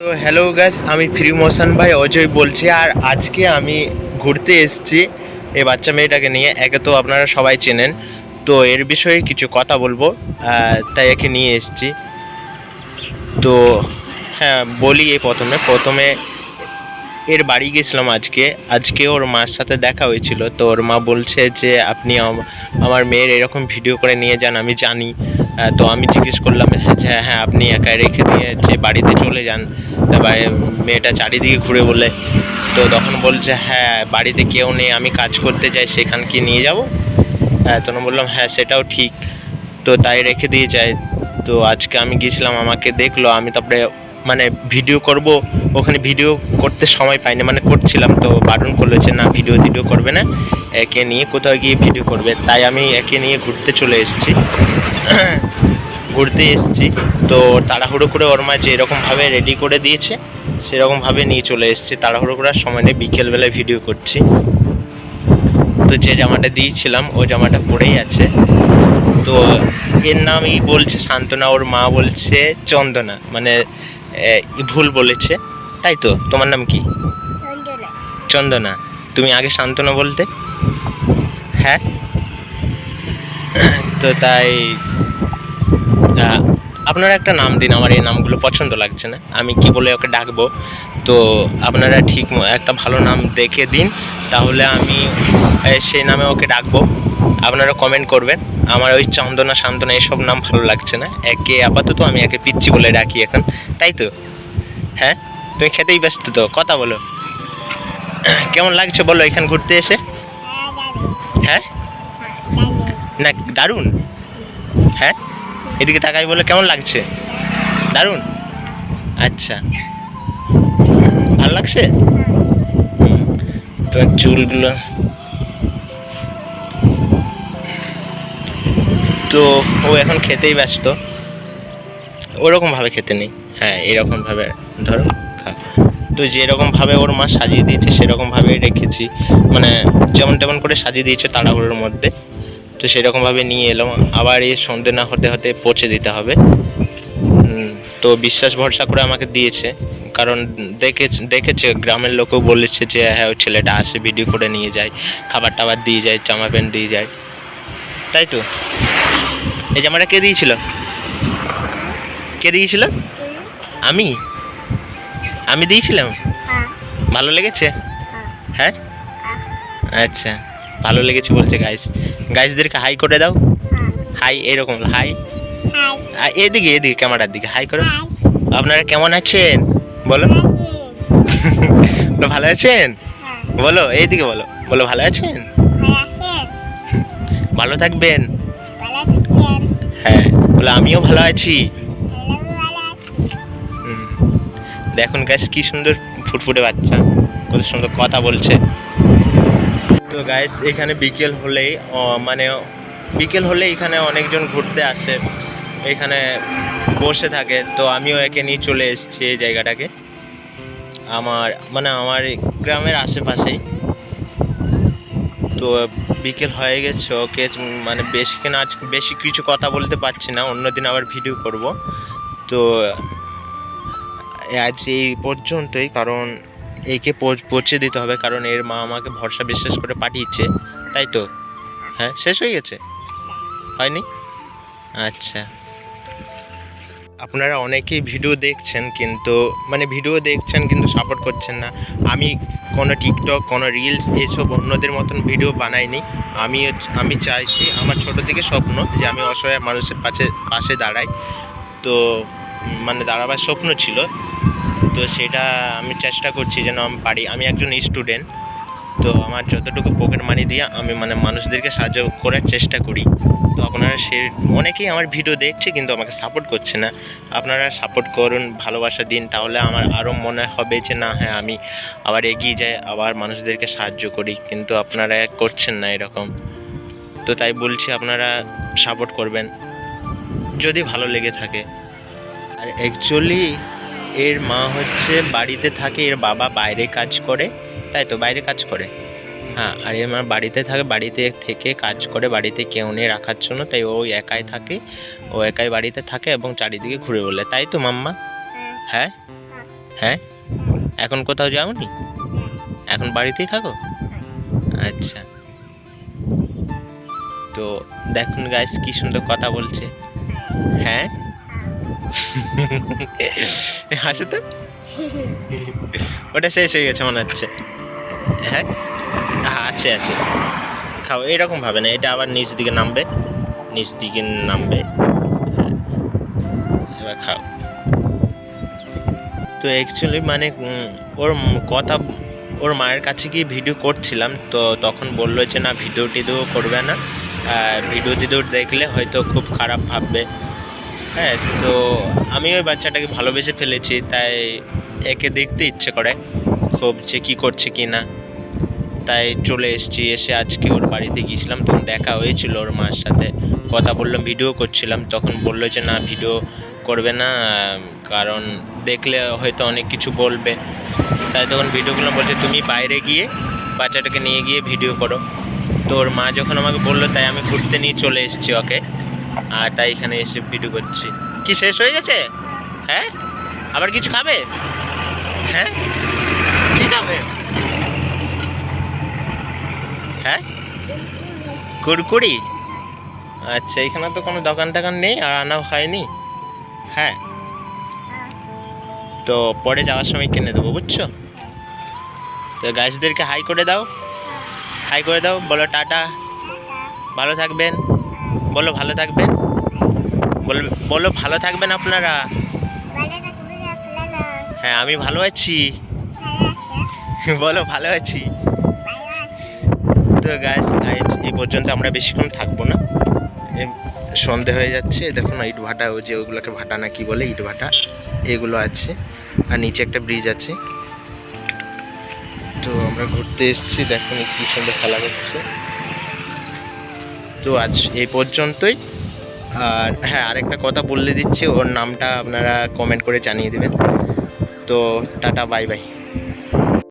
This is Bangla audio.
তো হ্যালো গাইস, আমি ফ্রি মোশন ভাই অজয় বলছি। আর আজকে আমি ঘুরতে এসেছি এই বাচ্চা মেয়েটাকে নিয়ে। একে তো আপনারা সবাই চেনেন, তো এর বিষয়ে কিছু কথা বলবো, তাই একে নিয়ে এসেছি। তো হ্যাঁ, বলি এই প্রথমে এর বাড়ি গেছিলাম আজকে ওর মার সাথে দেখা হয়েছিল। তো ওর মা বলছে যে আপনি আমার মেয়ের এরকম ভিডিও করে নিয়ে যান, আমি জানি। তো আমি জিজ্ঞেস করলাম যে হ্যাঁ, আপনি একা রেখে দিয়ে যে বাড়িতে চলে যান, তারপরে মেয়েটা চারিদিকে ঘুরে বলে। তো তখন বলছে হ্যাঁ, বাড়িতে কেউ নেই, আমি কাজ করতে যাই, সেখান কি নিয়ে যাব? তখন বললাম হ্যাঁ, সেটাও ঠিক। তো তাই রেখে দিয়ে যায়। তো আজকে আমি গিয়েছিলাম, আমাকে দেখলো, আমি তারপরে মানে ভিডিও করব, ওখানে ভিডিও করতে সময় পাইনি, মানে করছিলাম তো বারণ করলো যে না, ভিডিও করবে না, একে নিয়ে কোথাও গিয়ে ভিডিও করবে। তাই আমি একে নিয়ে ঘুরতে এসেছি। তো তাড়াহুড়ো করে ওর মা যেরকমভাবে রেডি করে দিয়েছে সেরকমভাবে নিয়ে চলে এসেছি। তাড়াহুড়ো করার সময় নেই, বিকেলবেলায় ভিডিও করছি। তো যে জামাটা দিয়েছিলাম ও জামাটা পরেই আছে। তো এর নামই বলছে সান্ত্বনা, ওর মা বলছে চন্দনা, মানে ভুল বলেছে। তাই তো, তোমার নাম কি? চন্দনা। তুমি আগে সান্ত্বনা বলতে। হ্যাঁ, তো তাই আপনারা একটা নাম দিন, আমার এই নামগুলো পছন্দ লাগছে না, আমি কি বলে ওকে ডাকবো। তো আপনারা ঠিক একটা ভালো নাম দেখে দিন, তাহলে আমি সেই নামে ওকে ডাকবো। আপনারা কমেন্ট করবেন। আমার ওই চন্দনা সান্ত্বনা এসব নাম ভালো লাগছে না, একে আপাতত আমি একে পিচ্ছি বলে ডাকি এখন। তাই তো? হ্যাঁ, তুমি খেতেই ব্যস্ত তো, কথা বলো। কেমন লাগছে বলো এখানে ঘুরতে এসে? হ্যাঁ, না দারুণ। হ্যাঁ, এদিকে তাকাই বলে কেমন লাগছে? দারুণ। আচ্ছা, ভালো লাগছে। তোমার চুলগুলো তো, ও এখন খেতেই ব্যস্ত, ওরকমভাবে খেতে নেই। হ্যাঁ, এরকমভাবে ধরো, খা। তো যেরকমভাবে ওর মা সাজিয়ে দিয়েছে সেরকমভাবে রেখেছি, মানে যেমন তেমন করে সাজিয়ে দিয়েছে তাড়াহুড়োর মধ্যে। তো সেরকমভাবে নিয়ে এলাম। আবার এই সন্ধে না হতে হতে পৌঁছে দিতে হবে। তো বিশ্বাস ভরসা করে আমাকে দিয়েছে, কারণ দেখেছে গ্রামের লোকও বলেছে যে হ্যাঁ, ওই ছেলেটা আসে, ভিডিও করে নিয়ে যায়, খাবার টাবার দিয়ে যায়, জামা প্যান্ট দিয়ে যায়। তাই তো? এই জামাটা কে দিয়েছিল? কে দিয়েছিল? আমি আমি দিয়েছিলাম। ভালো লেগেছে? হ্যাঁ, আচ্ছা, ভালো লেগেছে বলছে। গাইসদেরকে হাই করে দাও। হাই, এরকম হাই। এদিকে এদিকে ক্যামেরার দিকে হাই করো। আপনারা কেমন আছেন বলো। ভালো আছেন বলো, এইদিকে বলো, বলো ভালো আছেন, ভালো থাকবেন। হ্যাঁ, বলো আমিও ভালো আছি। দেখুন গাইস, কি সুন্দর ফুটফুটে বাচ্চা, কত সুন্দর কথা বলছে। তো গাইস, এখানে বিকেল হলে এখানে অনেকজন ঘুরতে আসে, এখানে বসে থাকে। তো আমিও একে নিয়ে চলে এসেছি এই জায়গাটাকে, আমার গ্রামের আশেপাশেই। তো বিকেল হয়ে গেছে, ওকে মানে বেশি কিছু কথা বলতে পারছি না, অন্যদিন আবার ভিডিও করব। তো আজ এই পর্যন্তই, কারণ একে পৌঁছে দিতে হবে, কারণ এর মা আমাকে ভরসা বিশ্বাস করে পাঠিয়েছে। তাই তো? হ্যাঁ, শেষ হয়ে গেছে? হয়নি? আচ্ছা, আপনারা অনেকেই ভিডিও দেখছেন কিন্তু সাপোর্ট করছেন না। আমি কোনো টিকটক, কোনো রিলস এসব অন্যদের মতন ভিডিও বানাইনি। আমি চাইছি, আমার ছোটো থেকে স্বপ্ন যে আমি অসহায় মানুষের পাশে দাঁড়াই। তো মানে দাঁড়াবার স্বপ্ন ছিল, তো সেটা আমি চেষ্টা করছি যেন আমি পারি। আমি একজন স্টুডেন্ট, তো আমার যতটুকু পকেট মানি দিয়ে আমি মানুষদেরকে সাহায্য করার চেষ্টা করি। তো আপনারা অনেকেই আমার ভিডিও দেখছে কিন্তু আমাকে সাপোর্ট করছে না। আপনারা সাপোর্ট করুন, ভালোবাসা দিন, তাহলে আমার আরও মনে হবে যে না, হ্যাঁ, আমি আবার এগিয়ে যাই, আবার মানুষদেরকে সাহায্য করি। কিন্তু আপনারা করছেন না এরকম। তো তাই বলছি, আপনারা সাপোর্ট করবেন যদি ভালো লেগে থাকে। আর অ্যাকচুয়ালি এর মা হচ্ছে বাড়িতে থাকে, এর বাবা বাইরে কাজ করে। তাই তো, বাইরে কাজ করে। হ্যাঁ, আর এর মা বাড়িতে থাকে, বাড়িতে থেকে কাজ করে, বাড়িতে কেউ নেই রাখার জন্য, তাই ও একাই থাকে। ও একাই বাড়িতে থাকে এবং চারিদিকে ঘুরে বলে। তাই তো মাম্মা? হ্যাঁ, হ্যাঁ, এখন কোথাও যাওনি? এখন বাড়িতেই থাকো? আচ্ছা। তো দেখুন গাইস কি সুন্দর কথা বলছে। হ্যাঁ হাসে তো, ওটা শেষ হয়ে গেছে মনে হচ্ছে। হ্যাঁ আছে আছে, খাও। এরকম ভাবে না, এটা আবার নিচ দিকে নামবে, নিচ দিকে নামবে। হ্যাঁ, এবার খাও। তো অ্যাকচুয়ালি মানে কথা, ওর মায়ের কাছে গিয়ে ভিডিও করছিলাম, তো তখন বললো যে না ভিডিও টিডিও করবে না, ভিডিও টিডিও দেখলে হয়তো খুব খারাপ ভাববে। হ্যাঁ, তো আমি ওই বাচ্চাটাকে ভালোবেসে ফেলেছি, তাই একে দেখতে ইচ্ছে করে খুব যে কী করছে কি না, তাই চলে এসেছি। এসে আজকে ওর বাড়িতে গিয়েছিলাম, তখন দেখা হয়েছিল ওর মার সাথে, কথা বললাম, ভিডিও করছিলাম। তখন বললো যে না ভিডিও করবে না, কারণ দেখলে হয়তো অনেক কিছু বলবে। তাই তখন ভিডিও করলাম, বলছে তুমি বাইরে গিয়ে বাচ্চাটাকে নিয়ে গিয়ে ভিডিও করো। তো ওর মা যখন আমাকে বললো, তাই আমি ঘুরতে নিয়ে চলে এসেছি ওকে, আর তাই এখানে এসে ভিডিও করছি। কি শেষ হয়ে গেছে? হ্যাঁ, আবার কিছু খাবে? হ্যাঁ, কি খাবে? হ্যাঁ, কুরকুরি? আচ্ছা, এখানে তো কোনো দোকান টোকান নেই আর আনাও হয়নি। হ্যাঁ, তো পরে যাওয়ার সময় কিনে দেবো, বুঝছো? তো গাছদেরকে হাই করে দাও, হাই করে দাও, বলো টাটা, ভালো থাকবেন, বলো ভালো থাকবেন, বলো ভালো থাকবেন আপনারা। হ্যাঁ, আমি ভালো আছি, বলো ভালো আছি। তো গাছ এই পর্যন্ত, আমরা বেশিক্ষণ থাকবো না, সন্ধে হয়ে যাচ্ছে। দেখুন ইট ভাটা, ওই যে ওগুলোকে ভাটা না কি বলে, ইট ভাটা এগুলো আছে, আর নিচে একটা ব্রিজ আছে। তো আমরা ঘুরতে এসেছি, দেখুন কি সুন্দর খেলা করছে। তো আজ এই পর্যন্তই। আর হ্যাঁ, আরেকটা কথা বলে দিচ্ছি, ওর নামটা আপনারা কমেন্ট করে জানিয়ে দেবেন। তো টাটা, বাই বাই।